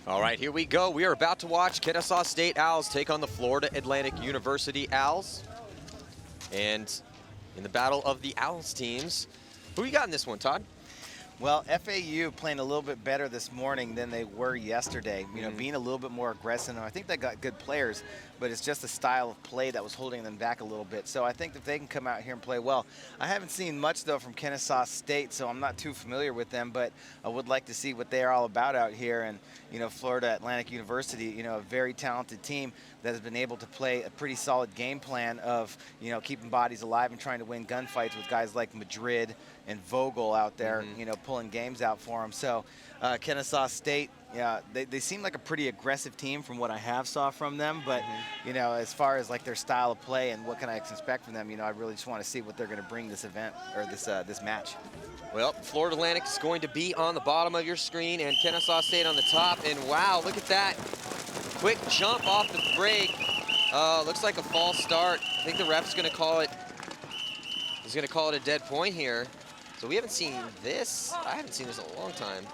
All right, here we go. We are about to watch Kennesaw State Owls take on the Florida Atlantic University Owls. And in the battle of the Owls teams, who you got in this one, Todd? Well, FAU playing a little bit better this morning than they were yesterday. You know, being a little bit more aggressive. And I think they got good players, but it's just the style of play that was holding them back a little bit. So I think that they can come out here and play well. I haven't seen much, though, from Kennesaw State, so I'm not too familiar with them, but I would like to see what they are all about out here. And, you know, Florida Atlantic University, you know, a very talented team that has been able to play a pretty solid game plan of, you know, keeping bodies alive and trying to win gunfights with guys like Madrid and Vogel out there, you know, pulling games out for them. So Kennesaw State, yeah, they seem like a pretty aggressive team from what I have saw from them. But, you know, as far as like their style of play and what can I expect from them, you know, I really just want to see what they're going to bring this event or this match. Well, Florida Atlantic is going to be on the bottom of your screen and Kennesaw State on the top. And wow, look at that. Quick jump off the break. Looks like a false start. I think the ref's going to call it. He's going to call it a dead point here. So we haven't seen this. I haven't seen this in a long time.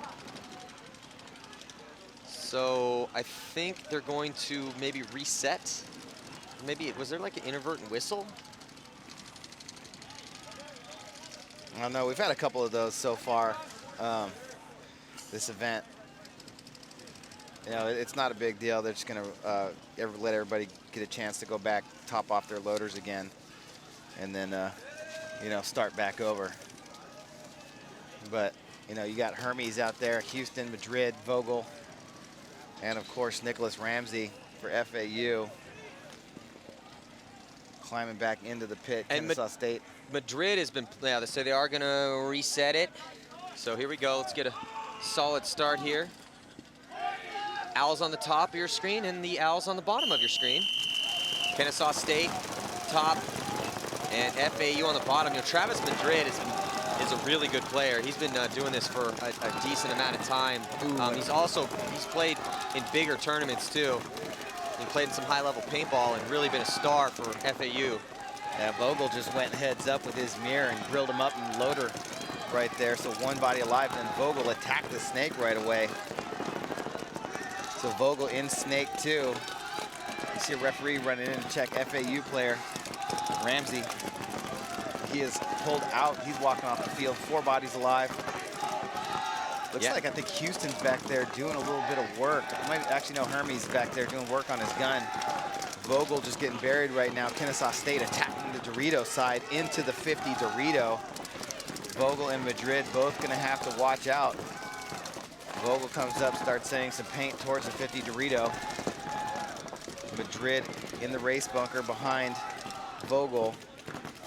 So I think they're going to maybe reset. Maybe, was there like an inadvertent whistle? I don't know. We've had a couple of those so far this event. You know, it's not a big deal. They're just going to let everybody get a chance to go back, top off their loaders again, and then, you know, start back over. But, you know, you got Hermes out there, Houston, Madrid, Vogel, and, of course, Nicholas Ramsey for FAU. Climbing back into the pit, and Kennesaw State. Madrid has been, yeah, they say they are going to reset it. So here we go. Let's get a solid start here. Owls on the top of your screen and the Owls on the bottom of your screen. Kennesaw State, top, and FAU on the bottom. You know, Travis Madrid is a really good player. He's been doing this for a decent amount of time. He's played in bigger tournaments too. He played in some high-level paintball and really been a star for FAU. Yeah, Vogel just went heads up with his mirror and grilled him up in loader right there. So one body alive, and then Vogel attacked the snake right away. So Vogel in snake too. You see a referee running in to check FAU player, Ramsey. He is pulled out. He's walking off the field. 4 bodies alive. Looks like I think Houston's back there doing a little bit of work. I might actually know Hermes is back there doing work on his gun. Vogel just getting buried right now. Kennesaw State attacking the Dorito side into the 50 Dorito. Vogel and Madrid both gonna have to watch out. Vogel comes up, starts sending some paint towards the 50 Dorito. Madrid in the race bunker behind Vogel.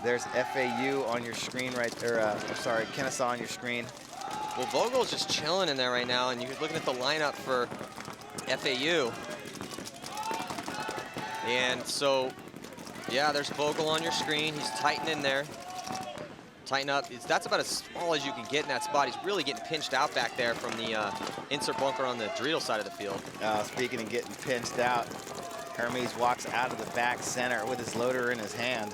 There's FAU on your screen right there. I'm sorry, Kennesaw on your screen. Well, Vogel's just chilling in there right now, and you're looking at the lineup for FAU. And so, yeah, there's Vogel on your screen. He's tightening there. Tighten up. That's about as small as you can get in that spot. He's really getting pinched out back there from the insert bunker on the Dorito side of the field. Speaking of getting pinched out, Hermes walks out of the back center with his loader in his hand.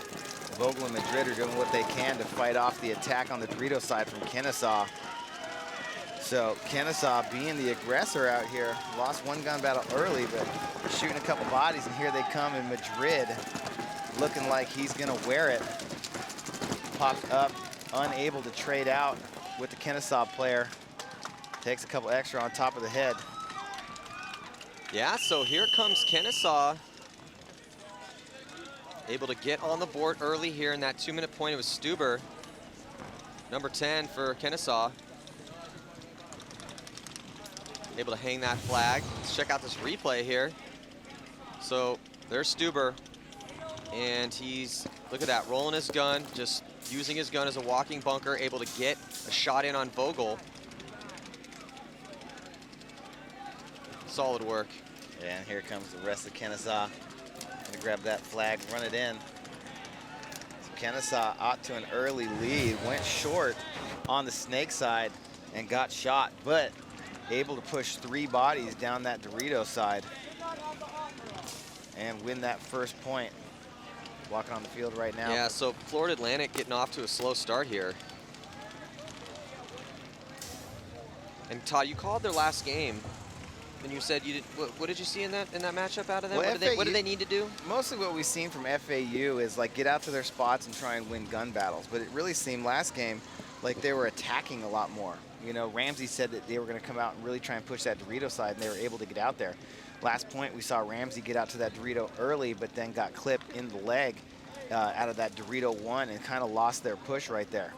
Vogel and Madrid are doing what they can to fight off the attack on the Dorito side from Kennesaw. So Kennesaw being the aggressor out here, lost one gun battle early, but shooting a couple bodies, and here they come in Madrid, looking like he's gonna wear it. Popped up, unable to trade out with the Kennesaw player. Takes a couple extra on top of the head. Yeah, so here comes Kennesaw. Able to get on the board early here in that 2-minute point. It was Stuber, number 10 for Kennesaw. Able to hang that flag. Let's check out this replay here. So there's Stuber, and he's, look at that, rolling his gun, just using his gun as a walking bunker, able to get a shot in on Vogel. Solid work. Yeah, and here comes the rest of Kennesaw. Gonna grab that flag, run it in. So Kennesaw out to an early lead, went short on the snake side and got shot, but able to push 3 bodies down that Dorito side and win that first point. Walking on the field right now. Yeah, so Florida Atlantic getting off to a slow start here. And Todd, you called their last game. And you said you did. What did you see in that matchup out of them? Well, What do they need to do? Mostly what we've seen from FAU is like get out to their spots and try and win gun battles. But it really seemed last game like they were attacking a lot more. You know, Ramsey said that they were going to come out and really try and push that Dorito side, and they were able to get out there. Last point, we saw Ramsey get out to that Dorito early, but then got clipped in the leg out of that Dorito 1 and kind of lost their push right there.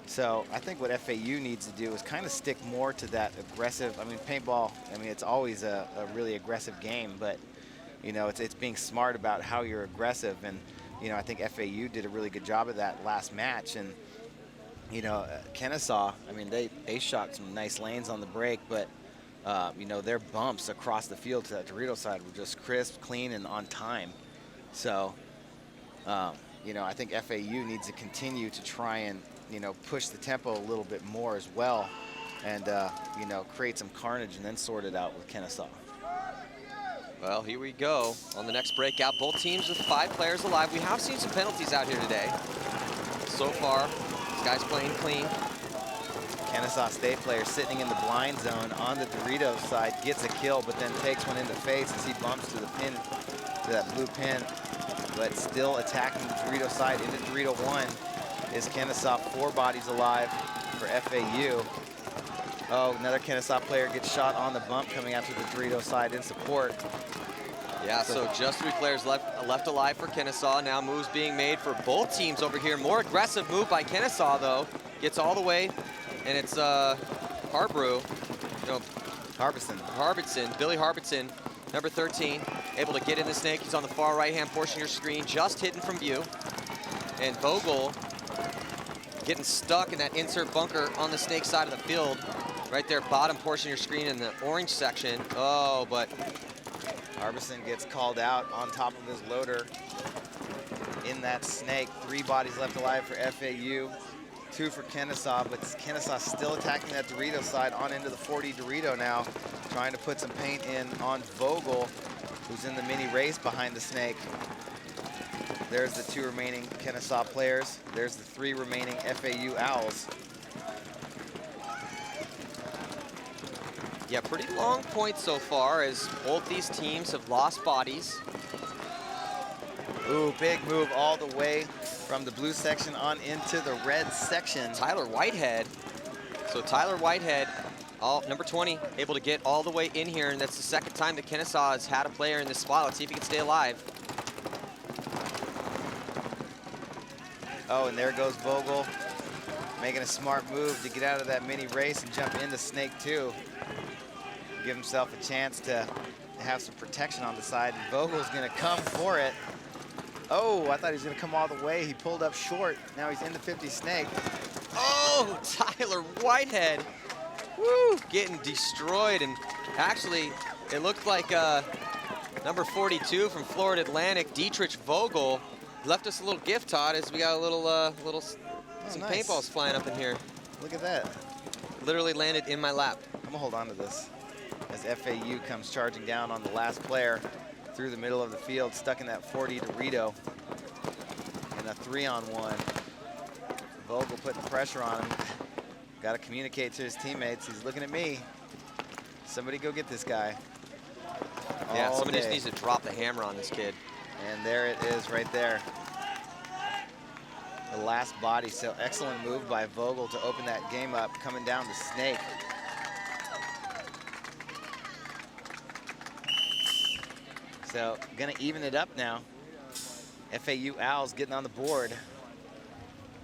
So I think what FAU needs to do is kind of stick more to that aggressive. I mean, paintball, I mean, it's always a really aggressive game, but, you know, it's being smart about how you're aggressive. And, you know, I think FAU did a really good job of that last match. And, you know, Kennesaw, I mean, they shot some nice lanes on the break, but, you know, their bumps across the field to that Dorito side were just crisp, clean, and on time. So, you know, I think FAU needs to continue to try and, you know, push the tempo a little bit more as well and, you know, create some carnage and then sort it out with Kennesaw. Well, here we go on the next breakout. Both teams with 5 players alive. We have seen some penalties out here today. So far, this guy's playing clean. Kennesaw State player sitting in the blind zone on the Doritos side, gets a kill, but then takes one in the face as he bumps to the pin, to that blue pin, but still attacking the Dorito side into Dorito 1. Is Kennesaw 4 bodies alive for FAU. Oh, another Kennesaw player gets shot on the bump coming out to the Dorito side in support. Yeah, so just 3 players left alive for Kennesaw. Now moves being made for both teams over here. More aggressive move by Kennesaw, though. Gets all the way, and it's Harbrew, no, Harbison, Billy Harbison, number 13, able to get in the snake. He's on the far right-hand portion of your screen, just hidden from view. And Vogel getting stuck in that insert bunker on the snake side of the field. Right there, bottom portion of your screen in the orange section. Oh, but Harbison gets called out on top of his loader in that snake. 3 bodies left alive for FAU, 2 for Kennesaw, but Kennesaw still attacking that Dorito side on into the 40 Dorito now, trying to put some paint in on Vogel, who's in the mini race behind the snake. There's the 2 remaining Kennesaw players. There's the 3 remaining FAU Owls. yeah, pretty long point so far as both these teams have lost bodies. Ooh, big move all the way from the blue section on into the red section. Tyler Whitehead. So Tyler Whitehead, number 20, able to get all the way in here, and that's the 2nd time that Kennesaw has had a player in this spot. Let's see if he can stay alive. Oh, and there goes Vogel, making a smart move to get out of that mini race and jump into Snake 2. Give himself a chance to have some protection on the side. And Vogel's gonna come for it. Oh, I thought he was gonna come all the way. He pulled up short. Now he's in the 50 Snake. Oh, Tyler Whitehead. Woo, getting destroyed. And actually, it looked like number 42 from Florida Atlantic, Dietrich Vogel, left us a little gift, Todd, as we got a some nice. paintballs flying up in here. Look at that. Literally landed in my lap. I'm gonna hold on to this as FAU comes charging down on the last player through the middle of the field, stuck in that 40 Dorito in a 3-on-1. Vogel putting pressure on him. Got to communicate to his teammates. He's looking at me. Somebody go get this guy. Yeah, somebody just needs to drop the hammer on this kid. And there it is right there. The last body. So excellent move by Vogel to open that game up, coming down the snake. So gonna even it up now. FAU Owls getting on the board.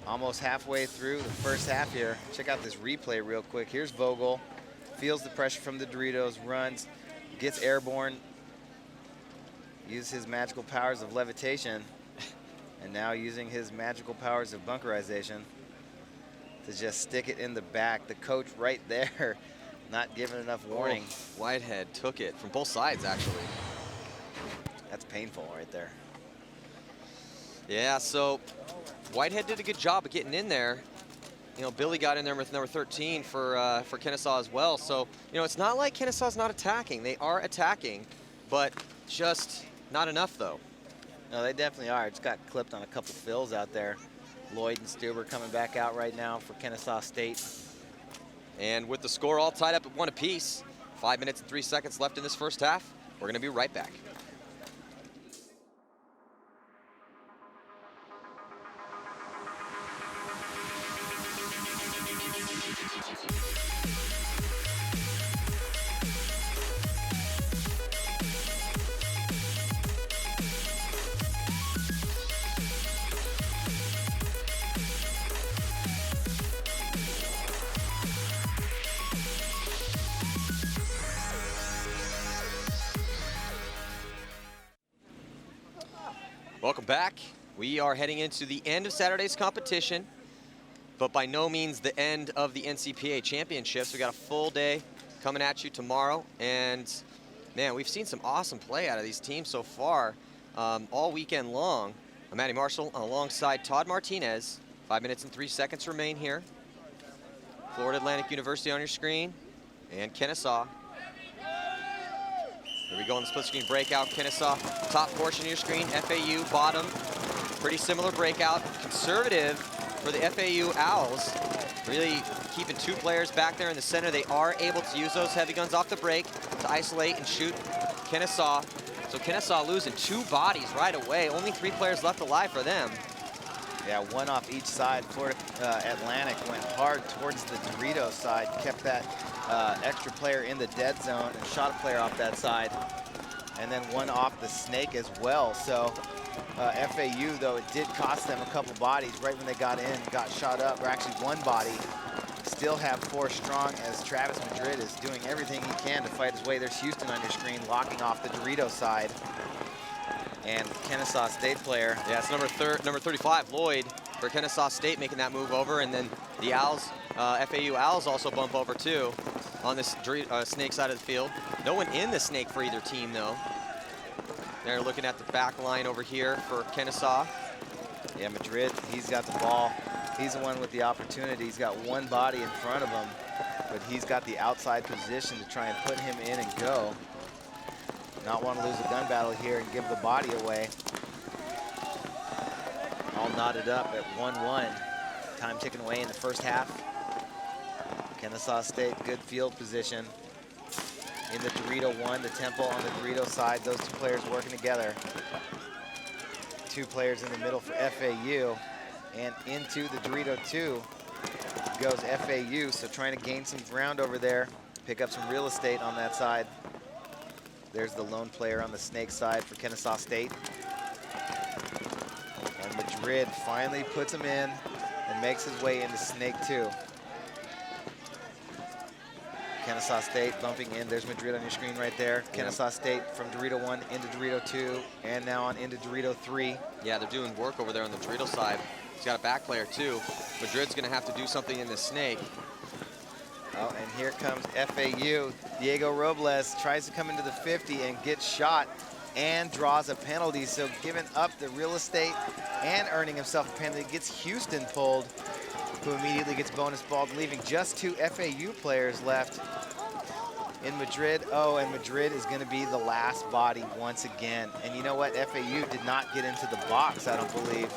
Almost halfway through the first half here. Check out this replay real quick. Here's Vogel, feels the pressure from the Doritos, runs, gets airborne, uses his magical powers of levitation, and now using his magical powers of bunkerization to just stick it in the back. The coach right there, not giving enough warning. Oh, Whitehead took it from both sides, actually. That's painful right there. Yeah, so Whitehead did a good job of getting in there. You know, Billy got in there with number 13 for Kennesaw as well. So, you know, it's not like Kennesaw's not attacking. They are attacking, but just not enough, though. No, they definitely are. It's got clipped on a couple fills out there. Lloyd and Stuber coming back out right now for Kennesaw State. And with the score all tied up at 1 apiece, 5 minutes and 3 seconds left in this first half. We're gonna be right back. Welcome back. We are heading into the end of Saturday's competition, but by no means the end of the NCPA championships. We got a full day coming at you tomorrow, and man, we've seen some awesome play out of these teams so far all weekend long. I'm Matty Marshall alongside Todd Martinez. 5 minutes and 3 seconds remain here. Florida Atlantic University on your screen, and Kennesaw. Here we go on the split screen breakout. Kennesaw, top portion of your screen. FAU, bottom. Pretty similar breakout. Conservative for the FAU Owls. Really keeping 2 players back there in the center. They are able to use those heavy guns off the break to isolate and shoot Kennesaw. So Kennesaw losing 2 bodies right away. Only 3 players left alive for them. Yeah, 1 off each side. Florida Atlantic went hard towards the Dorito side, kept that extra player in the dead zone and shot a player off that side. And then 1 off the snake as well. So FAU, though, it did cost them a couple bodies right when they got in, got shot up, or actually 1 body. Still have 4 strong as Travis Madrid is doing everything he can to fight his way. There's Houston on your screen, locking off the Dorito side. And Kennesaw State player. Yeah, it's number 35, Lloyd, for Kennesaw State, making that move over. And then the Owls, FAU Owls also bump over too on this snake side of the field. No one in the snake for either team though. They're looking at the back line over here for Kennesaw. Yeah, Madrid, he's got the ball. He's the one with the opportunity. He's got 1 body in front of him, but he's got the outside position to try and put him in and go. Not want to lose a gun battle here and give the body away. All knotted up at 1-1. Time ticking away in the first half. Kennesaw State, good field position. In the Dorito 1, the Temple on the Dorito side. Those 2 players working together. 2 players in the middle for FAU. And into the Dorito 2 goes FAU. So trying to gain some ground over there. Pick up some real estate on that side. There's the lone player on the snake side for Kennesaw State. And Madrid finally puts him in and makes his way into snake 2. Kennesaw State bumping in. There's Madrid on your screen right there. Yeah. Kennesaw State from Dorito 1 into Dorito 2 and now on into Dorito 3. Yeah, they're doing work over there on the Dorito side. He's got a back player too. Madrid's gonna have to do something in the snake. Oh, and here comes FAU. Diego Robles tries to come into the 50 and gets shot and draws a penalty. So giving up the real estate and earning himself a penalty, gets Houston pulled, who immediately gets bonus balled, leaving just 2 FAU players left in Madrid. Oh, and Madrid is going to be the last body once again. And you know what? FAU did not get into the box, I don't believe.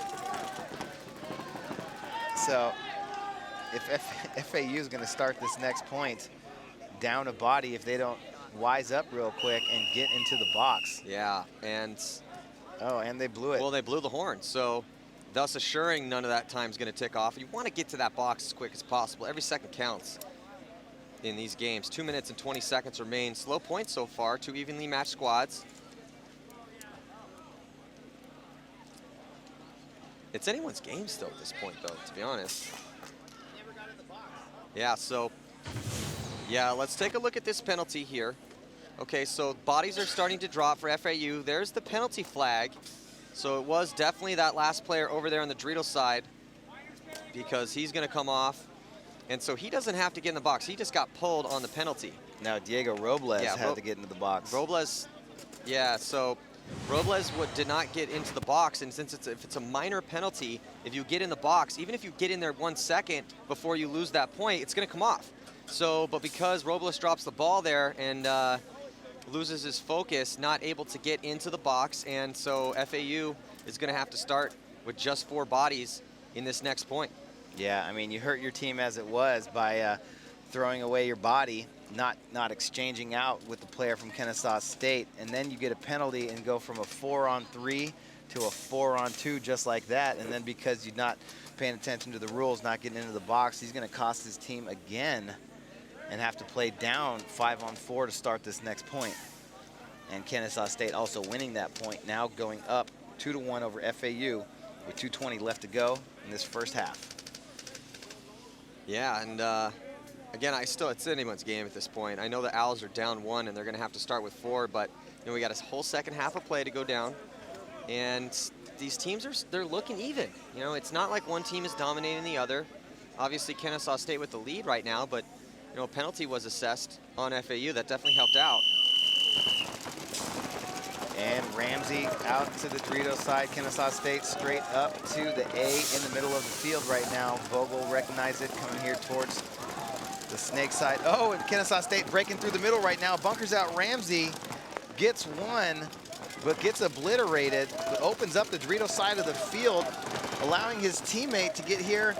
So if FAU is going to start this next point down a body if they don't wise up real quick and get into the box. Yeah, and... Oh, and they blew it. Well, they blew the horn, so thus assuring none of that time is going to tick off. You want to get to that box as quick as possible. Every second counts in these games. 2 minutes and 20 seconds remain. Slow points so far, 2 evenly matched squads. It's anyone's game still at this point, though, to be honest. Yeah, so, yeah, let's take a look at this penalty here. Okay, so bodies are starting to drop for FAU. There's the penalty flag. So it was definitely that last player over there on the Dorito side because he's going to come off. And so he doesn't have to get in the box. He just got pulled on the penalty. Now Diego Robles had to get into the box. Robles, yeah, so Robles did not get into the box, and since if it's a minor penalty, if you get in the box, even if you get in there 1 second before you lose that point, it's going to come off. So, but because Robles drops the ball there and loses his focus, not able to get into the box, and so FAU is going to have to start with just 4 bodies in this next point. Yeah, I mean, you hurt your team as it was by throwing away your body, not exchanging out with the player from Kennesaw State, and then you get a penalty and go from a 4-on-3 to a 4-on-2 just like that, and then because you're not paying attention to the rules, not getting into the box, he's going to cost his team again and have to play down 5-on-4 to start this next point. And Kennesaw State also winning that point, now going up 2-1 over FAU with 2:20 left to go in this first half. Yeah, and again, it's anyone's game at this point. I know the Owls are down 1 and they're going to have to start with 4, but we got a whole second half of play to go down, and these teams they're looking even. It's not like one team is dominating the other. Obviously, Kennesaw State with the lead right now, but a penalty was assessed on FAU that definitely helped out. And Ramsey out to the Dorito side. Kennesaw State straight up to the A in the middle of the field right now. Vogel recognized it coming here towards the snake side. Oh, and Kennesaw State breaking through the middle right now. Bunkers out Ramsey, gets one, but gets obliterated. But opens up the Dorito side of the field, allowing his teammate to get here,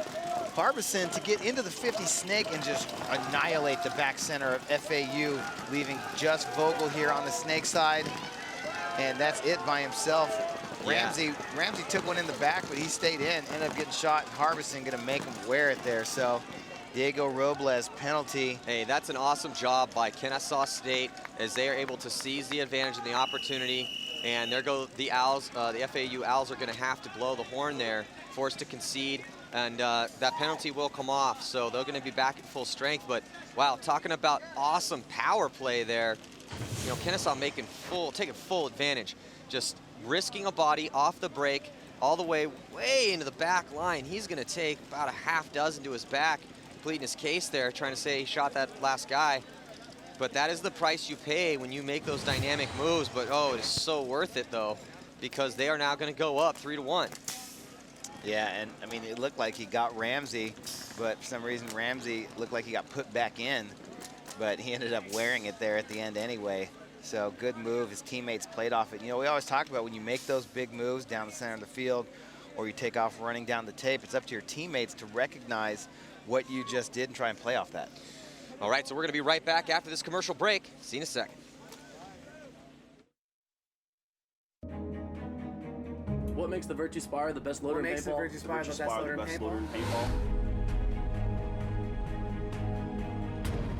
Harbison, to get into the 50 snake and just annihilate the back center of FAU, leaving just Vogel here on the snake side. And that's it by himself. Ramsey took one in the back, but he stayed in, ended up getting shot, and Harbison gonna make him wear it there. So Diego Robles penalty. Hey, that's an awesome job by Kennesaw State as they are able to seize the advantage and the opportunity. And there go the Owls, the FAU Owls are gonna have to blow the horn there, forced to concede, and that penalty will come off. So they're gonna be back at full strength. But wow, talking about awesome power play there. Kennesaw taking full advantage, just risking a body off the break all the way into the back line. He's going to take about a half dozen to his back, completing his case there, trying to say he shot that last guy. But that is the price you pay when you make those dynamic moves. But oh, it is so worth it though, because they are now going to go up 3-1. Yeah, and I mean, it looked like he got Ramsey, but for some reason Ramsey looked like he got put back in. But he ended up wearing it there at the end anyway. So good move. His teammates played off it. We always talk about when you make those big moves down the center of the field or you take off running down the tape, it's up to your teammates to recognize what you just did and try and play off that. All right, so we're going to be right back after this commercial break. See you in a second. What makes the Virtue Spire the best loader in paintball? What makes the Virtue Spire the best loader in paintball?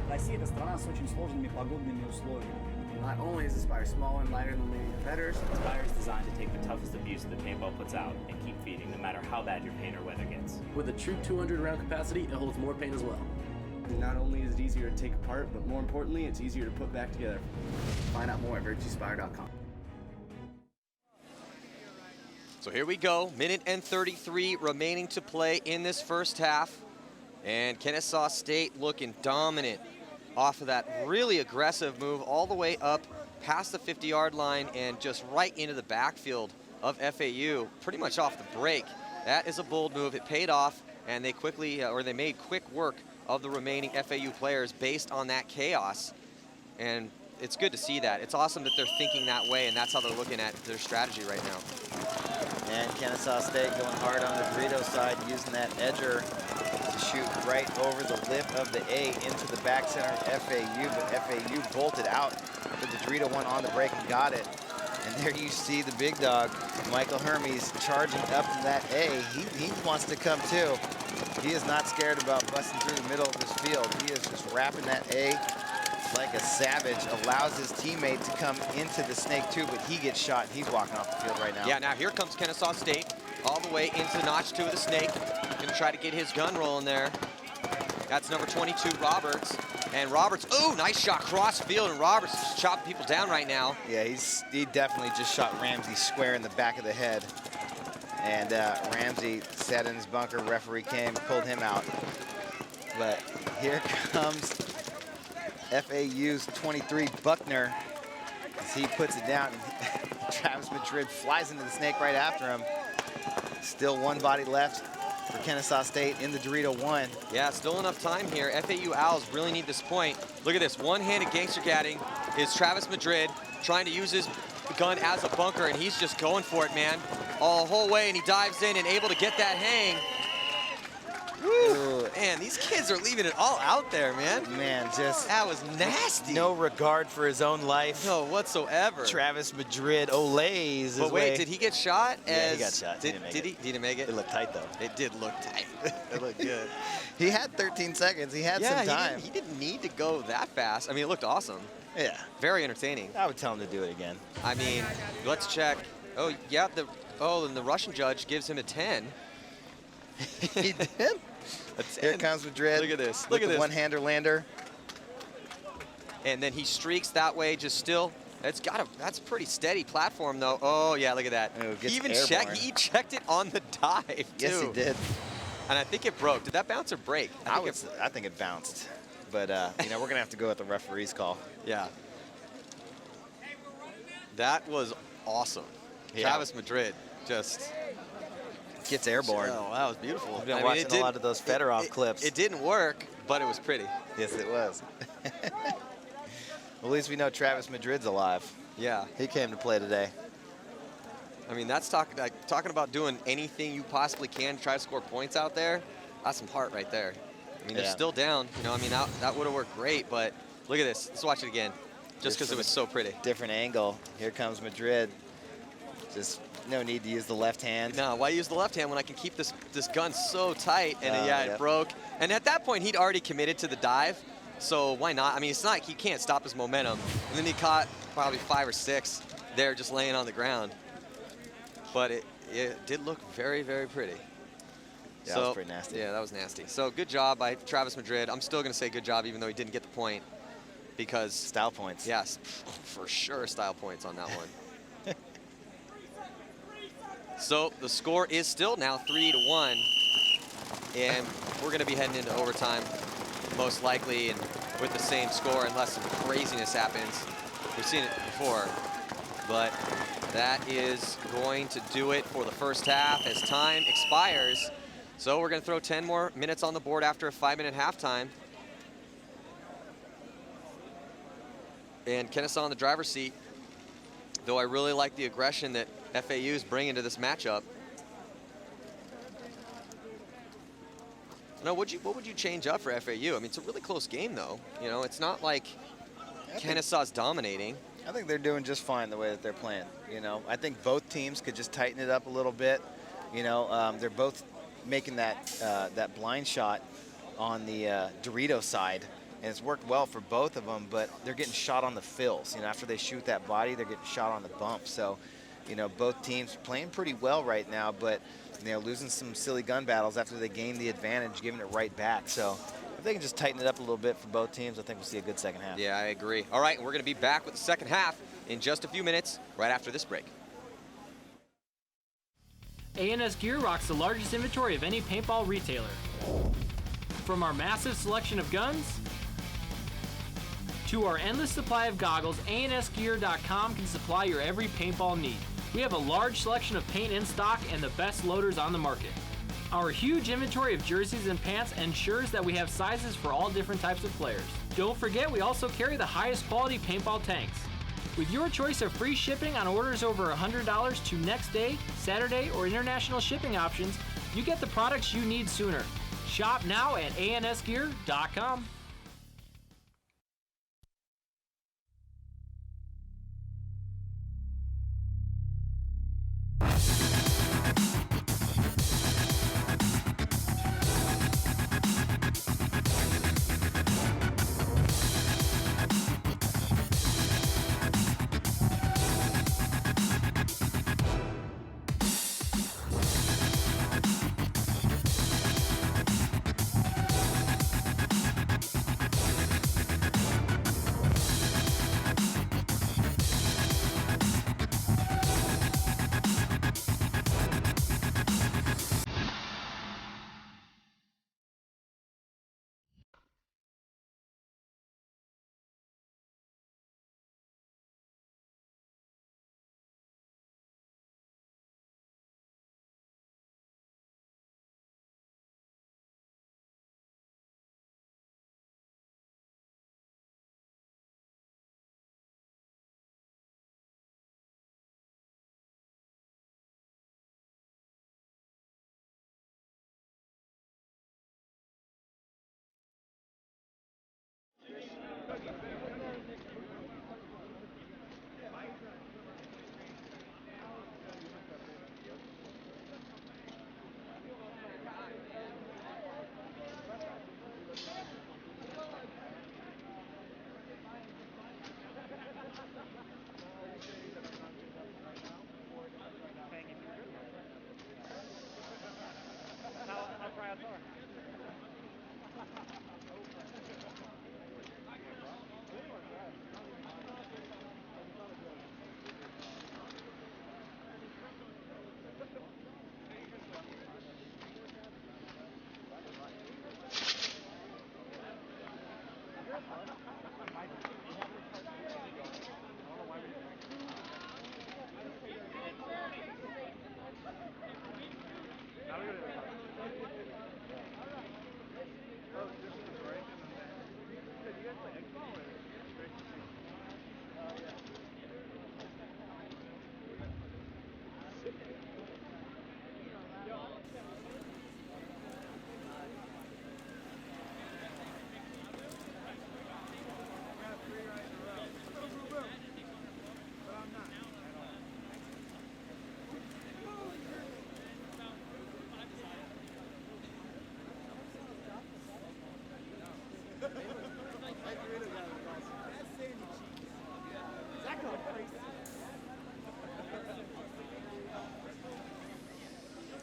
Россия – это страна с очень сложными погодными условиями. Not only is the Spire small and lighter than leading competitors, The Spire is designed to take the toughest abuse that paintball puts out and keep feeding no matter how bad your paint or weather gets. With a true 200 round capacity, it holds more paint as well. not only is it easier to take apart, but more importantly, it's easier to put back together. Find out more at virtuespire.com. So here we go, minute and 33 remaining to play in this first half. And Kennesaw State looking dominant off of that really aggressive move all the way up past the 50-yard line and just right into the backfield of FAU, pretty much off the break. That is a bold move. It paid off, and they quickly, they made quick work of the remaining FAU players based on that chaos. And it's good to see that. It's awesome that they're thinking that way, and that's how they're looking at their strategy right now. And Kennesaw State going hard on the Dorito side, using that edger to shoot right over the lip of the A into the back center of FAU, but FAU bolted out, but the Dorito one on the break and got it. And there you see the big dog, Michael Hermes, charging up to that A. He wants to come too. He is not scared about busting through the middle of this field. He is just wrapping that A like a savage, allows his teammate to come into the snake too, but he gets shot and he's walking off the field right now. Yeah, now here comes Kennesaw State all the way into notch 2 of the snake. Gonna try to get his gun rolling there. That's number 22, Roberts. And Roberts, oh, nice shot cross field, and Roberts is chopping people down right now. Yeah, he definitely just shot Ramsey square in the back of the head. And Ramsey sat in his bunker, referee came, pulled him out. But here comes FAU's 23, Buckner, as he puts it down. And Travis Madrid flies into the snake right after him. Still one body left for Kennesaw State in the Dorito 1. Yeah, still enough time here. FAU Owls really need this point. Look at this, one-handed gangster gatting is Travis Madrid trying to use his gun as a bunker, and he's just going for it, man. All the whole way, and he dives in and able to get that hang. Ooh, Man, these kids are leaving it all out there, man. Man, just That was nasty. no regard for his own life. No whatsoever. Travis Madrid olays his But wait, way. did he get shot? Yeah, he got shot. He Did, didn't make did it. he make it? It looked tight, though. It did look tight. It looked good. He had 13 seconds. He had some time. He didn't need to go that fast. I mean, it looked awesome. Yeah. Very entertaining. I would tell him to do it again. I mean, let's check. Oh, yeah, and the Russian judge gives him a 10. He did? A 10. Here comes Madrid. Look at this. With Look at the this. one-hander lander. And then he streaks that way, just still. That's a pretty steady platform, though. Oh, yeah, look at that. Oh, it gets He even airborne. he checked it on the dive, too. Yes, he did. And I think it broke. Did that bounce or break? I think it bounced. But, you know, we're going to have to go with the referee's call. Yeah. That was awesome. Yeah. Travis Madrid just Gets airborne. Oh, that was beautiful. I've been watching a lot of those Fedorov clips. It didn't work, but it was pretty. Yes, it was. Well, at least we know Travis Madrid's alive. Yeah. He came to play today. I mean, that's talking about doing anything you possibly can to try to score points out there. That's some heart right there. I mean, they're Yeah. still down. You know, I mean, that would have worked great, but look at this. Let's watch it again, just because from it was so pretty. Different angle. Here comes Madrid. Just no need to use the left hand. No, why use the left hand when I can keep this gun so tight? And yeah, yep. it broke. And at that point, he'd already committed to the dive, so why not? I mean, it's not like he can't stop his momentum. And then he caught probably 5 or 6 there just laying on the ground. But it did look very, very pretty. Yeah, that was pretty nasty. Yeah, that was nasty. So good job by Travis Madrid. I'm still going to say good job even though he didn't get the point because Style points. yes, for sure style points on that one. So the score is still now 3-1, and we're going to be heading into overtime most likely, and with the same score unless some craziness happens. We've seen it before, but that is going to do it for the first half as time expires. So we're going to throw 10 more minutes on the board after a 5-minute halftime. And Kennesaw in the driver's seat, though I really like the aggression that FAU is bringing to this matchup. No, what would you change up for FAU? I mean, it's a really close game, though. You know, it's not like Kennesaw's dominating. I think they're doing just fine the way that they're playing. You know, I think both teams could just tighten it up a little bit. You know, they're both making that blind shot on the Dorito side, and it's worked well for both of them. But they're getting shot on the fills. You know, after they shoot that body, they're getting shot on the bump. So, you know, both teams playing pretty well right now, but you know, losing some silly gun battles after they gained the advantage, giving it right back. So if they can just tighten it up a little bit for both teams, I think we'll see a good second half. Yeah, I agree. All right, we're going to be back with the second half in just a few minutes, right after this break. A&S Gear rocks the largest inventory of any paintball retailer. From our massive selection of guns to our endless supply of goggles, ANSgear.com can supply your every paintball need. We have a large selection of paint in stock and the best loaders on the market. Our huge inventory of jerseys and pants ensures that we have sizes for all different types of players. Don't forget, we also carry the highest quality paintball tanks. With your choice of free shipping on orders over $100 to next day, Saturday, or international shipping options, you get the products you need sooner. Shop now at ANSgear.com.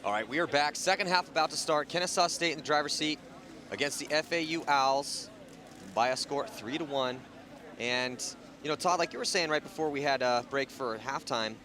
All right, we are back. Second half about to start. Kennesaw State in the driver's seat against the FAU Owls by a score 3-1. And, you know, Todd, like you were saying right before we had a break for halftime,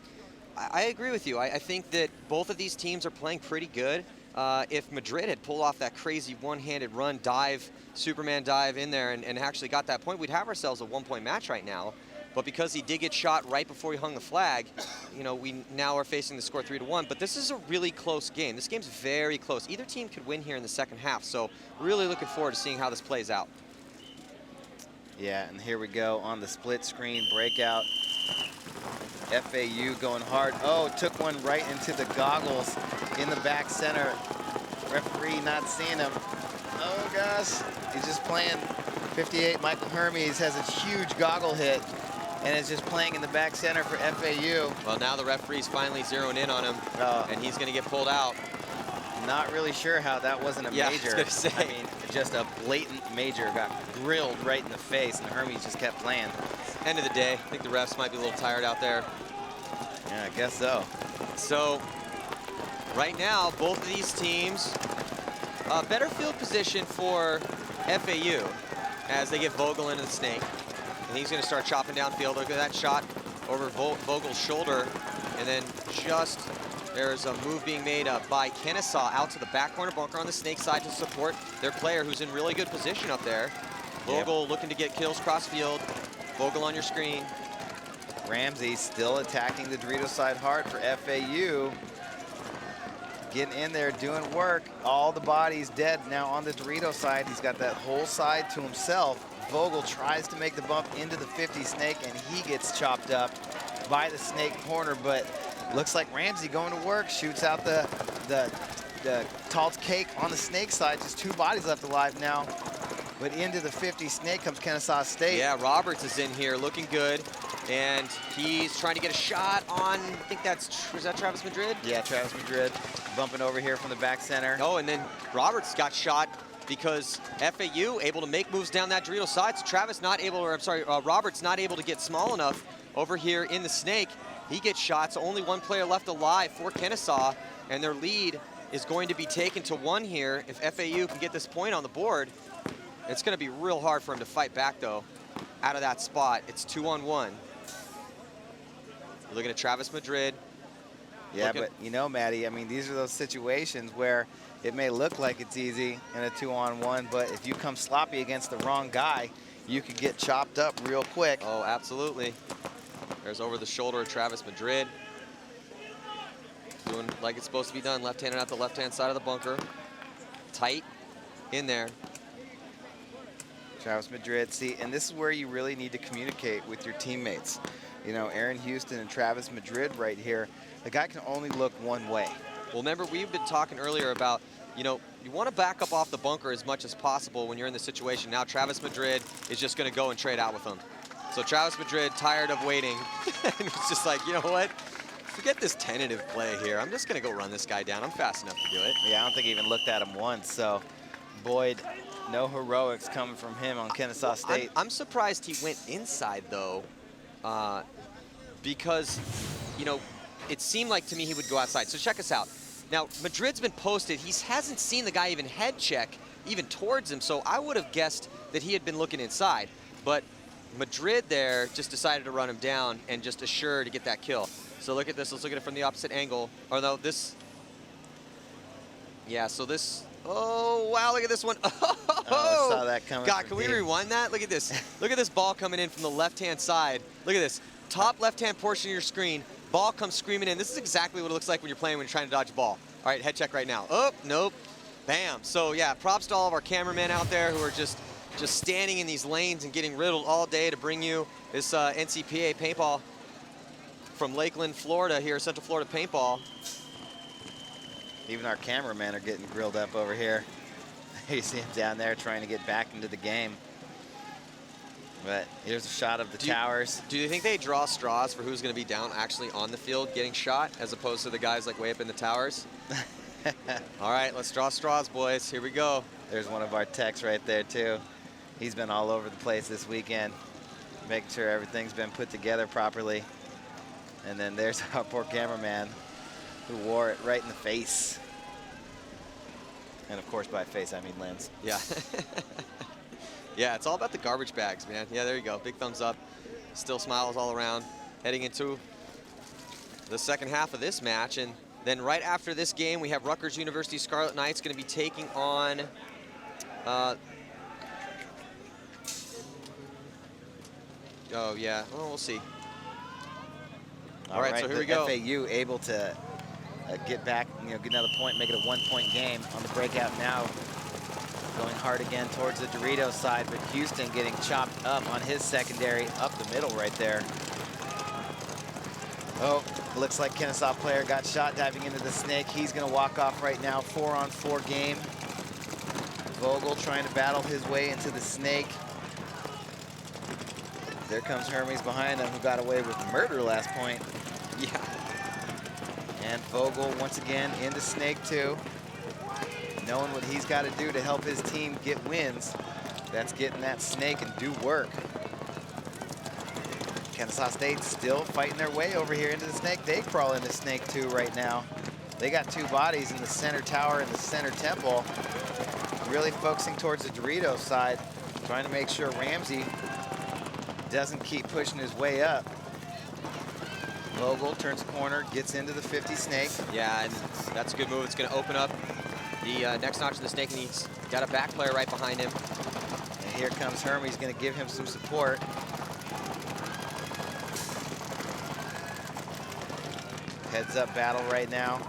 I agree with you. I think that both of these teams are playing pretty good. If Madrid had pulled off that crazy one-handed run dive, Superman dive in there and actually got that point, we'd have ourselves a one-point match right now. But because he did get shot right before he hung the flag, you know, we now are facing the score 3-1. But this is a really close game. This game's very close. Either team could win here in the second half. So really looking forward to seeing how this plays out. Yeah, and here we go on the split screen breakout. FAU going hard. Oh, took one right into the goggles in the back center. Referee not seeing him. Oh gosh, he's just playing. 58, Michael Hermes has a huge goggle hit and is just playing in the back center for FAU. Well, now the referee's finally zeroing in on him, and he's going to get pulled out. Not really sure how that wasn't a major. I was gonna say. I mean, just a blatant major. Got grilled right in the face, and Hermes just kept playing. End of the day, I think the refs might be a little tired out there. Yeah, I guess so. So, right now, both of these teams, better field position for FAU as they get Vogel into the snake. And he's going to start chopping downfield. Look at that shot over Vogel's shoulder. And then just, there's a move being made by Kennesaw out to the back corner bunker on the snake side to support their player who's in really good position up there. Vogel looking to get kills cross field. Vogel on your screen. Ramsey still attacking the Dorito side hard for FAU. Getting in there, doing work. All the bodies dead now on the Dorito side. He's got that whole side to himself. Vogel tries to make the bump into the 50 snake, and he gets chopped up by the snake corner, but looks like Ramsey going to work, shoots out the tall cake on the snake side. Just two bodies left alive now. But into the 50 snake comes Kennesaw State. Yeah, Roberts is in here looking good. And he's trying to get a shot on, I think is that Travis Madrid? Yeah, Travis Madrid bumping over here from the back center. Oh, and then Roberts got shot because FAU able to make moves down that Dorito side. So Roberts not able to get small enough over here in the snake. He gets shot, so only one player left alive for Kennesaw, and their lead is going to be taken to 1 here. If FAU can get this point on the board, it's going to be real hard for him to fight back, though, out of that spot. It's 2-on-1. Looking at Travis Madrid. Yeah, but you know, Maddie, I mean, these are those situations where it may look like it's easy in a 2-on-1, but if you come sloppy against the wrong guy, you could get chopped up real quick. Oh, absolutely. There's over the shoulder of Travis Madrid. Doing like it's supposed to be done, left-handed out the left-hand side of the bunker. Tight in there. Travis Madrid, see, and this is where you really need to communicate with your teammates. You know, Aaron Houston and Travis Madrid right here, the guy can only look one way. Well, remember, we've been talking earlier about, you know, you want to back up off the bunker as much as possible when you're in this situation. Now Travis Madrid is just going to go and trade out with him. So Travis Madrid, tired of waiting, and it's just like, you know what? Forget this tentative play here. I'm just going to go run this guy down. I'm fast enough to do it. Yeah, I don't think he even looked at him once. So Boyd, no heroics coming from him on Kennesaw State. I'm surprised he went inside, though, because, you know, it seemed like to me he would go outside. So check us out. Now, Madrid's been posted. He hasn't seen the guy even head check even towards him, so I would have guessed that he had been looking inside. But Madrid there just decided to run him down and just assure to get that kill. So look at this. Let's look at it from the opposite angle. Or no, this. Yeah, so this. Oh, wow, look at this one. Oh, I saw that coming. God, can we rewind that? Look at this. Look at this ball coming in from the left-hand side. Look at this. Top left-hand portion of your screen. Ball comes screaming in. This is exactly what it looks like when you're playing when you're trying to dodge a ball. All right, head check right now. Oh, nope. Bam. So, yeah, props to all of our cameramen out there who are just standing in these lanes and getting riddled all day to bring you this NCPA paintball from Lakeland, Florida here, Central Florida Paintball. Even our cameramen are getting grilled up over here. You see him down there trying to get back into the game. But here's a shot of the towers. Do you think they draw straws for who's going to be down actually on the field getting shot as opposed to the guys like way up in the towers? All right, let's draw straws, boys. Here we go. There's one of our techs right there, too. He's been all over the place this weekend, making sure everything's been put together properly. And then there's our poor cameraman who wore it right in the face. And of course, by face, I mean lens. Yeah. Yeah, it's all about the garbage bags, man. Yeah, there you go. Big thumbs up. Still smiles all around. Heading into the second half of this match. And then right after this game, we have Rutgers University Scarlet Knights going to be taking on oh, yeah. Well, we'll see. All right, so here we go. FAU able to get back, get another point, make it a one-point game on the breakout now. Going hard again towards the Doritos side, but Houston getting chopped up on his secondary up the middle right there. Oh, looks like Kennesaw player got shot diving into the snake. He's going to walk off right now, 4-on-4 game. Vogel trying to battle his way into the snake. There comes Hermes behind him, who got away with murder last point. Yeah. And Vogel once again into snake too. Knowing what he's got to do to help his team get wins. That's getting that snake and do work. Kennesaw State still fighting their way over here into the snake. They crawl into snake too right now. They got two bodies in the center tower and the center temple. Really focusing towards the Doritos side, trying to make sure Ramsey doesn't keep pushing his way up. Vogel turns a corner, gets into the 50 snake. Yeah, and that's a good move. It's going to open up the next notch of the snake, and he's got a back player right behind him. And here comes Hermes, going to give him some support. Heads up battle right now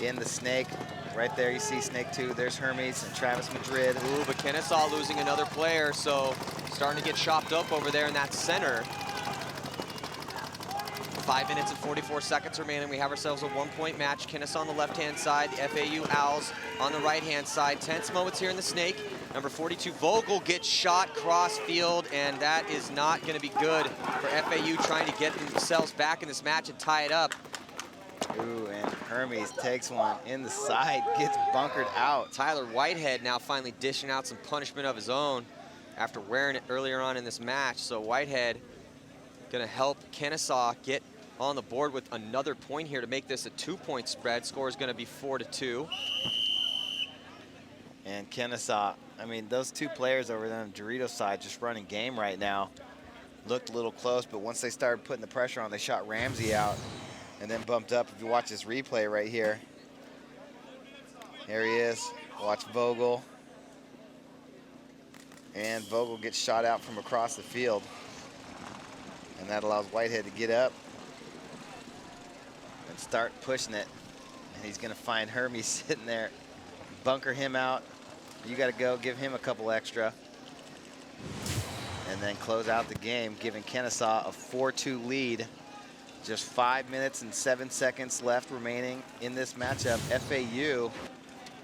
in the snake. Right there you see snake 2. There's Hermes and Travis Madrid. Ooh, but Kennesaw losing another player, so starting to get chopped up over there in that center. 5 minutes and 44 seconds remaining. We have ourselves a one-point match. Kennesaw on the left-hand side, the FAU Owls on the right-hand side. Tense moments here in the snake. Number 42, Vogel gets shot cross field, and that is not going to be good for FAU trying to get themselves back in this match and tie it up. Ooh, and Hermes takes one in the side, gets bunkered out. Tyler Whitehead now finally dishing out some punishment of his own after wearing it earlier on in this match. So Whitehead going to help Kennesaw get on the board with another point here to make this a 2-point spread. Score is going to be 4-2. And Kennesaw, I mean, those two players over there on the Doritos side just running game right now. Looked a little close, but once they started putting the pressure on, they shot Ramsey out and then bumped up. If you watch this replay right here, here he is. Watch Vogel. And Vogel gets shot out from across the field. And that allows Whitehead to get up and start pushing it. And he's going to find Hermes sitting there, bunker him out. You got to go give him a couple extra. And then close out the game, giving Kennesaw a 4-2 lead. Just 5 minutes and 7 seconds left remaining in this matchup. FAU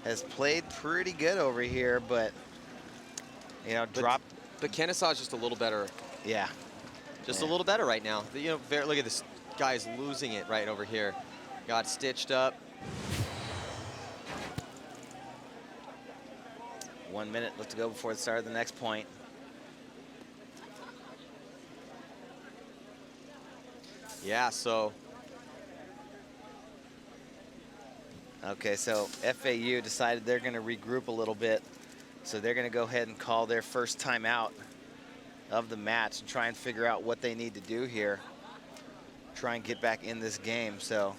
has played pretty good over here, but, you know, dropped. But Kennesaw is just a little better. Yeah. Just a little better right now. You know, look at this guy's losing it right over here. Got stitched up. 1 minute left to go before the start of the next point. Yeah, so. Okay, so FAU decided they're going to regroup a little bit. So they're going to go ahead and call their first timeout of the match and try and figure out what they need to do here. Try and get back in this game. So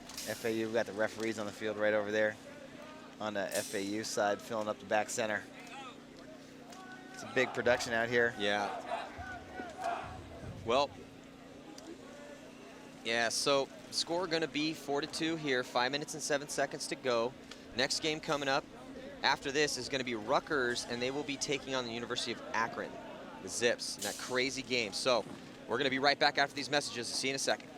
FAU, we've got the referees on the field right over there on the FAU side, filling up the back center. It's a big production out here. Yeah. Well, yeah, so score going to be 4-2 here, 5 minutes and 7 seconds to go. Next game coming up after this is going to be Rutgers, and they will be taking on the University of Akron, the Zips, in that crazy game. So we're going to be right back after these messages. See you in a second.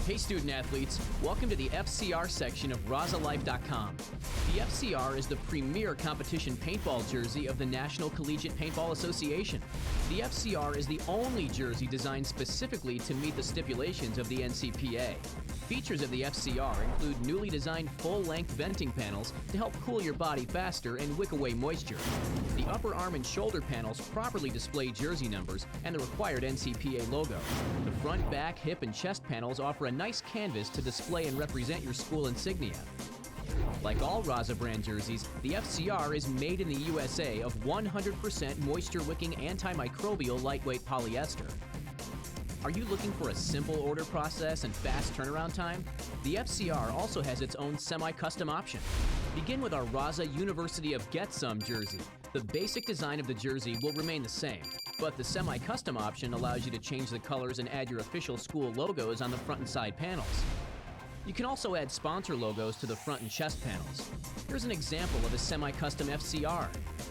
Hey student athletes, welcome to the FCR section of RazaLife.com. The FCR is the premier competition paintball jersey of the National Collegiate Paintball Association. The FCR is the only jersey designed specifically to meet the stipulations of the NCPA. Features of the FCR include newly designed full-length venting panels to help cool your body faster and wick away moisture. The upper arm and shoulder panels properly display jersey numbers and the required NCPA logo. The front, back, hip, and chest panels offer a nice canvas to display and represent your school insignia. Like all Raza brand jerseys, the FCR is made in the USA of 100% moisture-wicking antimicrobial lightweight polyester. Are you looking for a simple order process and fast turnaround time? The FCR also has its own semi-custom option. Begin with our Raza University of Get Some jersey. The basic design of the jersey will remain the same, but the semi-custom option allows you to change the colors and add your official school logos on the front and side panels. You can also add sponsor logos to the front and chest panels. Here's an example of a semi-custom FCR.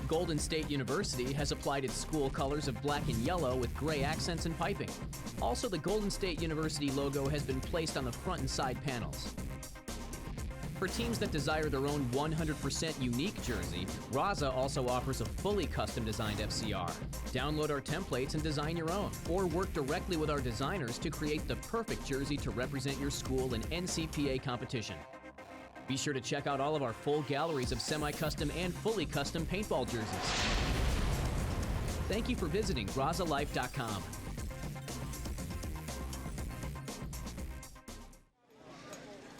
Golden State University has applied its school colors of black and yellow with gray accents and piping. Also, the Golden State University logo has been placed on the front and side panels. For teams that desire their own 100% unique jersey, Raza also offers a fully custom designed FCR. Download our templates and design your own, or work directly with our designers to create the perfect jersey to represent your school in NCPA competition. Be sure to check out all of our full galleries of semi-custom and fully custom paintball jerseys. Thank you for visiting RazaLife.com.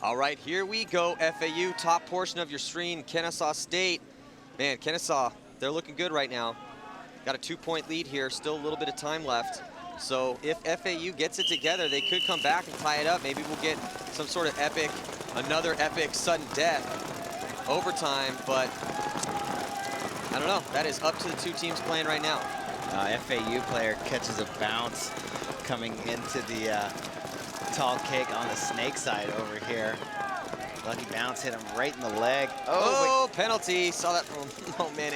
All right, here we go. FAU, top portion of your screen, Kennesaw State. Man, Kennesaw, they're looking good right now. Got a 2-point lead here, still a little bit of time left. So if FAU gets it together, they could come back and tie it up. Maybe we'll get some sort of epic, another epic sudden death overtime, but I don't know. That is up to the two teams playing right now. FAU player catches a bounce coming into the tall cake on the snake side over here. Lucky bounce hit him right in the leg. Oh, penalty. Saw that. Oh man,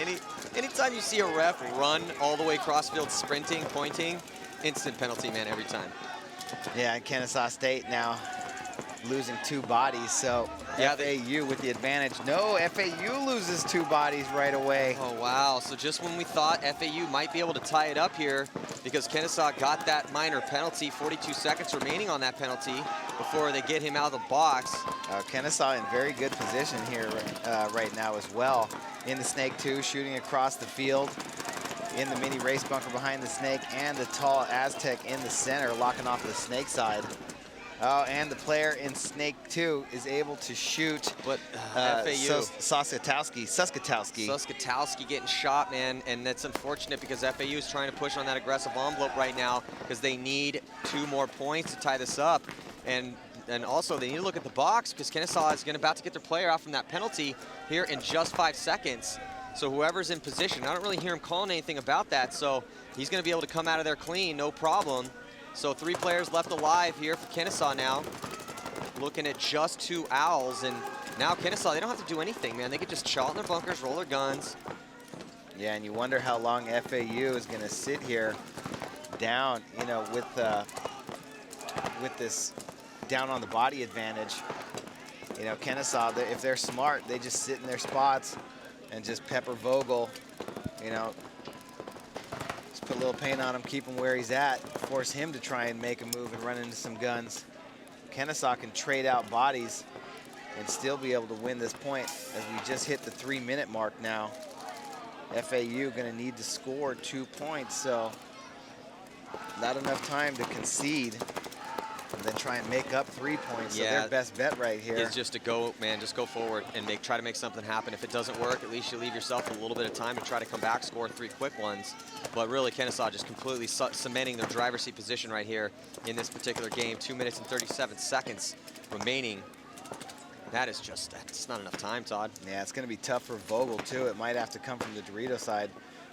anytime you see a ref run all the way crossfield sprinting, pointing, instant penalty, man, every time. Yeah, and Kennesaw State now losing 2 bodies, so yeah, FAU with the advantage. No, FAU loses 2 bodies right away. Oh, wow. So just when we thought FAU might be able to tie it up here because Kennesaw got that minor penalty, 42 seconds remaining on that penalty before they get him out of the box. Kennesaw in very good position here right now as well. In the snake 2, shooting across the field. In the mini race bunker behind the snake, and the tall Aztec in the center, locking off the snake side. Oh, and the player in snake 2 is able to shoot. But FAU. Suskatowski getting shot, man, and that's unfortunate because FAU is trying to push on that aggressive envelope right now because they need 2 more points to tie this up. And also they need to look at the box because Kennesaw is about to get their player out from that penalty here in just 5 seconds. So whoever's in position, I don't really hear him calling anything about that, so he's going to be able to come out of there clean, no problem. So 3 players left alive here for Kennesaw now. Looking at just 2 Owls, and now Kennesaw, they don't have to do anything, man. They could just chill out in their bunkers, roll their guns. Yeah, and you wonder how long FAU is going to sit here down, you know, with this down on the body advantage. You know, Kennesaw, if they're smart, they just sit in their spots and just pepper Vogel, you know, just put a little paint on him, keep him where he's at, force him to try and make a move and run into some guns. Kennesaw can trade out bodies and still be able to win this point as we just hit the 3-minute mark now. FAU gonna need to score 2 points, so not enough time to concede and then try and make up 3 points. Yeah, so their best bet right here is just to go, man, just go forward and try to make something happen. If it doesn't work, at least you leave yourself a little bit of time to try to come back, score 3 quick ones. But really, Kennesaw just completely cementing their driver's seat position right here in this particular game. 2 minutes and 37 seconds remaining. That is just, that's not enough time, Todd. Yeah, it's going to be tough for Vogel, too. It might have to come from the Dorito side.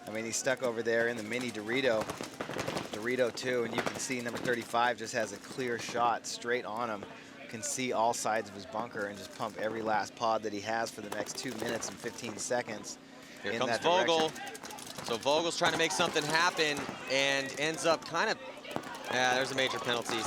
I mean, he's stuck over there in the mini Dorito. Dorito, too, and you can see number 35 just has a clear shot straight on him. Can see all sides of his bunker and just pump every last pod that he has for the next 2 minutes and 15 seconds. Here comes Vogel. So Vogel's trying to make something happen and ends up kind of, yeah, there's a major penalty.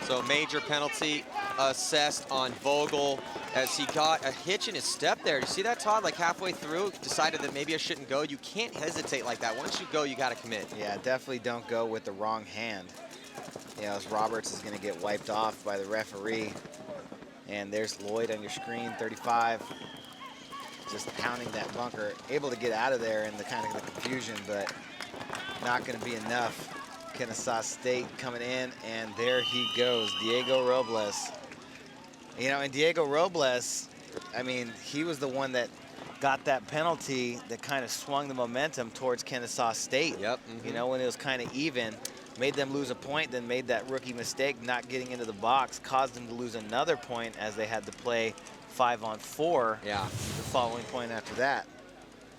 So major penalty assessed on Vogel as he got a hitch in his step there. You see that, Todd? Like halfway through, decided that maybe I shouldn't go. You can't hesitate like that. Once you go, you got to commit. Yeah, definitely don't go with the wrong hand. You know, as Roberts is going to get wiped off by the referee. And there's Lloyd on your screen, 35. Just pounding that bunker. Able to get out of there in the kind of the confusion, but not going to be enough. Kennesaw State coming in, and there he goes, Diego Robles. You know, and Diego Robles, I mean, he was the one that got that penalty that kind of swung the momentum towards Kennesaw State. Yep. You know, when it was kind of even, made them lose a point, then made that rookie mistake not getting into the box, caused them to lose another point as they had to play 5-on-4. Yeah. The following point after that.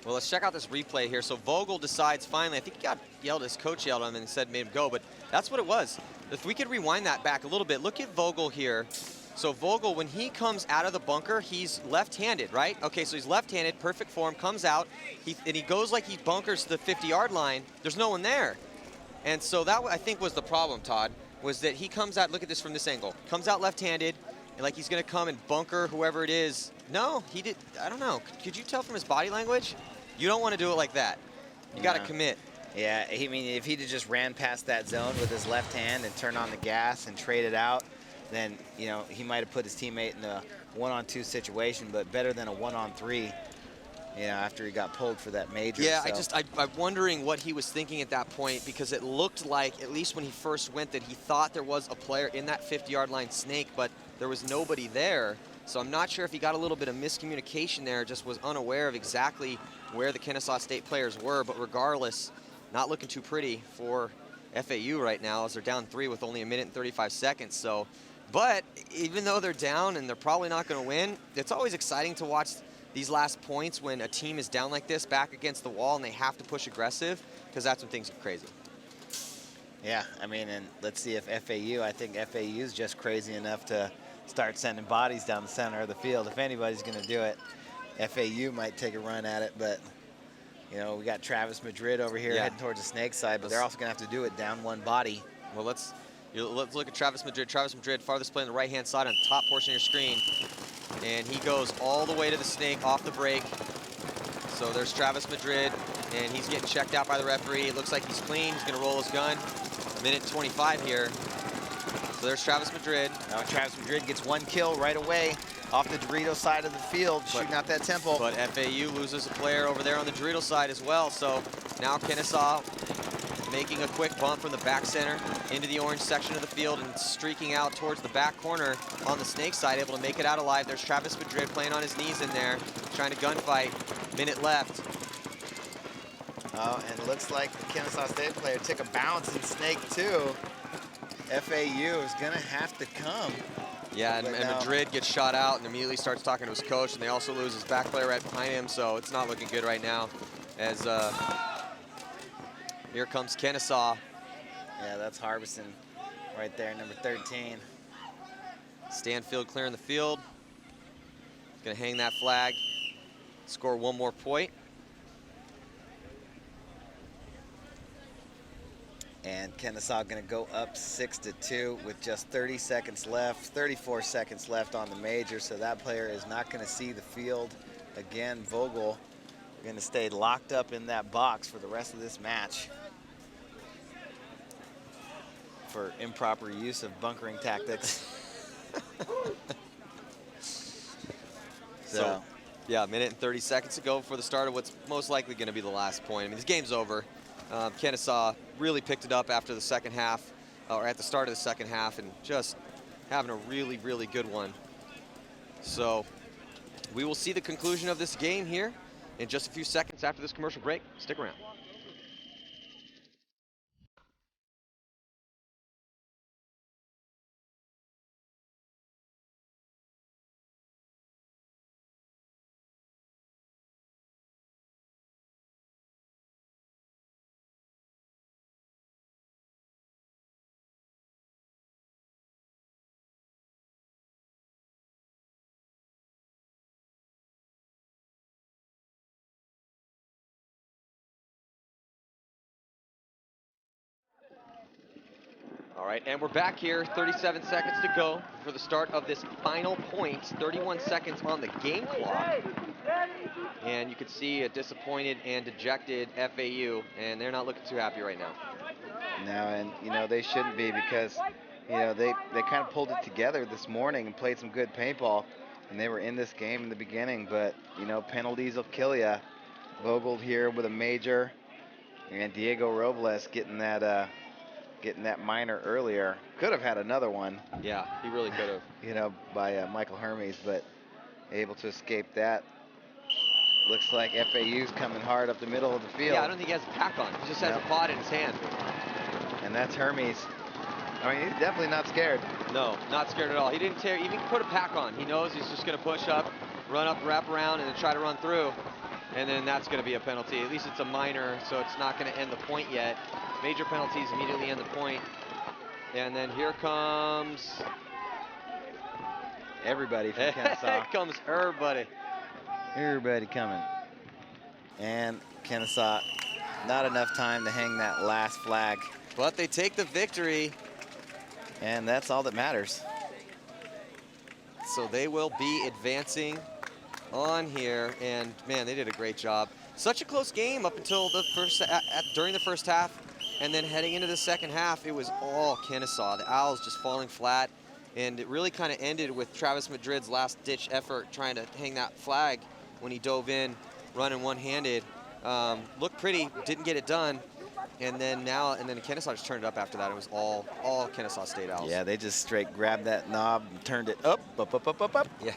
Well, let's check out this replay here. So Vogel decides finally, I think he got yelled, his coach yelled at him and said made him go, but that's what it was. If we could rewind that back a little bit, look at Vogel here. So Vogel, when he comes out of the bunker, he's left-handed, right? Okay, so he's left-handed, perfect form, comes out, and he goes like he bunkers the 50-yard line. There's no one there. And so that, I think, was the problem, Todd, was that he comes out, look at this from this angle, comes out left-handed, and like he's gonna come and bunker whoever it is. No, he did, I don't know. Could you tell from his body language? You don't want to do it like that. You got to commit. Yeah, I mean, if he'd have just ran past that zone with his left hand and turned on the gas and traded out, then, you know, he might have put his teammate in a 1-on-2 situation, but better than a 1-on-3, you know, after he got pulled for that major. Yeah, so. I'm wondering what he was thinking at that point, because it looked like, at least when he first went, that he thought there was a player in that 50-yard line snake, but there was nobody there. So I'm not sure if he got a little bit of miscommunication there, just was unaware of exactly where the Kennesaw State players were, but regardless, not looking too pretty for FAU right now as they're down 3 with only 1 minute and 35 seconds. So, but even though they're down and they're probably not going to win, it's always exciting to watch these last points when a team is down like this, back against the wall, and they have to push aggressive, because that's when things get crazy. Yeah, I mean, and let's see if FAU, I think FAU is just crazy enough to start sending bodies down the center of the field. If anybody's going to do it, FAU might take a run at it, but, you know, we got Travis Madrid over here heading towards the snake side, but they're also going to have to do it down one body. Well, let's look at Travis Madrid. Travis Madrid, farthest play on the right-hand side on the top portion of your screen, and he goes all the way to the snake off the break. So there's Travis Madrid, and he's getting checked out by the referee. It looks like he's clean. He's going to roll his gun. 1:25 here. So there's Travis Madrid. Now Travis Madrid gets 1 kill right away off the Dorito side of the field, shooting out that temple. But FAU loses a player over there on the Dorito side as well. So now Kennesaw making a quick bump from the back center into the orange section of the field and streaking out towards the back corner on the snake side, able to make it out alive. There's Travis Madrid playing on his knees in there, trying to gunfight. Minute left. Oh, and it looks like the Kennesaw State player took a bounce in snake 2. FAU is going to have to come. Yeah, and Madrid gets shot out and immediately starts talking to his coach, and they also lose his back player right behind him, so it's not looking good right now. As here comes Kennesaw. Yeah, that's Harbison right there, number 13. Stanfield clearing the field. Gonna hang that flag, score 1 more point. And Kennesaw going to go up 6-2 with just 30 seconds left, 34 seconds left on the major, so that player is not going to see the field. Again, Vogel going to stay locked up in that box for the rest of this match for improper use of bunkering tactics. So, yeah, a minute and 30 seconds to go for the start of what's most likely going to be the last point. I mean, this game's over. Kennesaw really picked it up after the second half, or at the start of the second half, and just having a really, really good one. So we will see the conclusion of this game here in just a few seconds after this commercial break. Stick around. All right, and we're back here, 37 seconds to go for the start of this final point, 31 seconds on the game clock. And you can see a disappointed and dejected FAU, and they're not looking too happy right now. No, and you know, they shouldn't be, because you know, they kind of pulled it together this morning and played some good paintball, and they were in this game in the beginning, but you know, penalties will kill you. Vogel here with a major, and Diego Robles getting that minor earlier. Could have had another one. Yeah, he really could have. You know, by Michael Hermes, but able to escape that. Looks like FAU's coming hard up the middle of the field. Yeah, I don't think he has a pack on. He just has a pod in his hand. And that's Hermes. I mean, he's definitely not scared. No, not scared at all. He didn't tear, even put a pack on. He knows he's just going to push up, run up, wrap around, and then try to run through. And then that's going to be a penalty. At least it's a minor, so it's not going to end the point yet. Major penalties immediately end the point. And then here comes everybody from Kennesaw. Here comes everybody. Everybody coming. And Kennesaw, not enough time to hang that last flag. But they take the victory. And that's all that matters. So they will be advancing on here, and man, they did a great job. Such a close game up until the during the first half, and then heading into the second half, it was all Kennesaw. The Owls just falling flat, and it really kind of ended with Travis Madrid's last-ditch effort trying to hang that flag when he dove in, running one-handed. Looked pretty, didn't get it done, and then Kennesaw just turned it up after that. It was all Kennesaw State Owls. Yeah, they just straight grabbed that knob and turned it up. Yeah.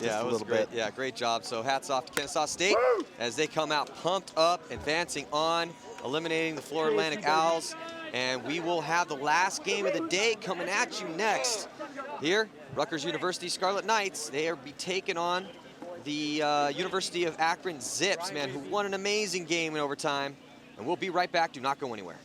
Yeah, it was great. Yeah, great job. So hats off to Kennesaw State as they come out pumped up, advancing on, eliminating the Florida Atlantic Owls. And we will have the last game of the day coming at you next. Here, Rutgers University Scarlet Knights. They will be taking on the University of Akron Zips, man, who won an amazing game in overtime. And we'll be right back. Do not go anywhere.